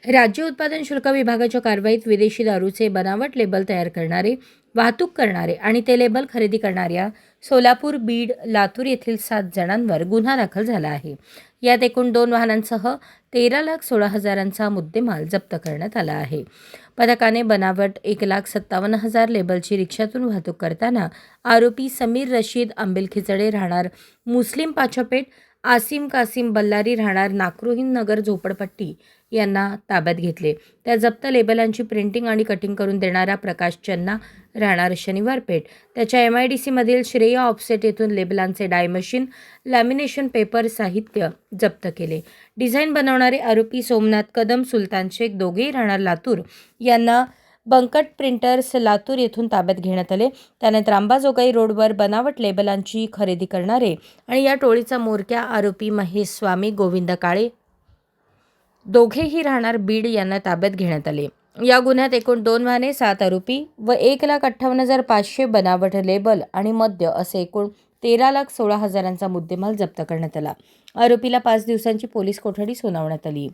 राज्य उत्पादन शुल्क विभागाच्या कारवाईत विदेशी दारूचे बनावट लेबल तयार करणारे, वाहतूक करणारे आणि ते लेबल खरेदी करणाऱ्या सोलापूर, बीड, लातूर येथील 7 जणांवर गुन्हा दाखल झाला आहे. यात एकूण 2 वाहनांसह 13,16,000चा मुद्देमाल जप्त करण्यात आला आहे. पथकाने बनावट 1,57,000 लेबलची रिक्षातून वाहतूक करताना आरोपी समीर रशीद आंबेलखिचडे राहणार मुस्लिम पाचोपेठ, आसिम कासिम बल्लारी राहणार नाकरुहीन नगर झोपडपट्टी यांना ताब्यात घेतले. त्या जप्त लेबलांची प्रिंटिंग आणि कटिंग करून देणारा प्रकाश चन्ना राहणार शनिवारपेठ त्याच्या MIDCमधील श्रेय ऑफसेट येथून लेबलांचे डाय मशीन, लॅमिनेशन पेपर साहित्य जप्त केले. डिझाईन बनवणारे आरोपी सोमनाथ कदम, सुलतान शेख दोघेही राहणार लातूर यांना बंकट प्रिंटर्स लातूर येथून ताब्यात घेण्यात आले. त्यानंतर अंबाजोगाई रोडवर बनावट लेबलांची खरेदी करणारे आणि या टोळीचा म्होरक्या आरोपी महेश स्वामी, गोविंद काळे दोघेही राहणार बीड यांना ताब्यात घेण्यात आले. या गुन्ह्यात एकूण 2 वाहने, 7 आरोपी व 1,58,500 बनावट लेबल आणि मद्य असे एकूण 13,16,000चा मुद्देमाल जप्त करण्यात आला. आरोपीला 5 दिवसांची पोलीस कोठडी सुनावण्यात आली.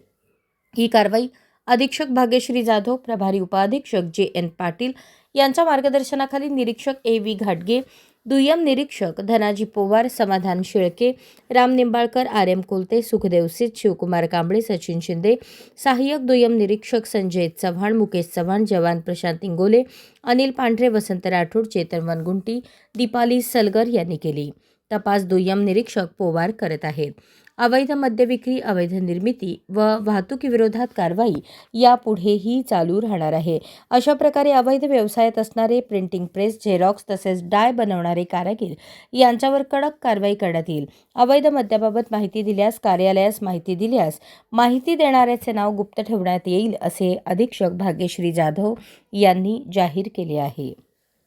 ही कारवाई अधीक्षक भाग्यश्री जाधव, प्रभारी उपअधीक्षक JN पाटील यांच्या मार्गदर्शनाखाली निरीक्षक AV घाटगे, दुय्यम निरीक्षक धनाजी पोवार, समाधान शेळके, राम निंबाळकर, RM कोलते, सुखदेव सित, शिवकुमार कांबळे, सचिन शिंदे, सहाय्यक दुय्यम निरीक्षक संजय चव्हाण, मुकेश चव्हाण, जवान प्रशांत इंगोले, अनिल पांढरे, वसंत राठोड, चेतन वनगुंटी, दीपाली सलगर यांनी केली. तपास दुय्यम निरीक्षक पोवार करत आहेत. अवैध मद्य विक्री, अवैध निर्मिती व वाहतुकीविरोधात कारवाई यापुढेही चालू राहणार आहे. अशा प्रकारे अवैध व्यवसायात असणारे प्रिंटिंग प्रेस, झेरॉक्स तसेच डाय बनवणारे कारागीर यांच्यावर कडक कारवाई करण्यात येईल. अवैध मद्याबाबत माहिती दिल्यास, कार्यालयास माहिती दिल्यास माहिती देणाऱ्याचे नाव गुप्त ठेवण्यात येईल असे अधीक्षक भाग्यश्री जाधव यांनी जाहीर केले आहे.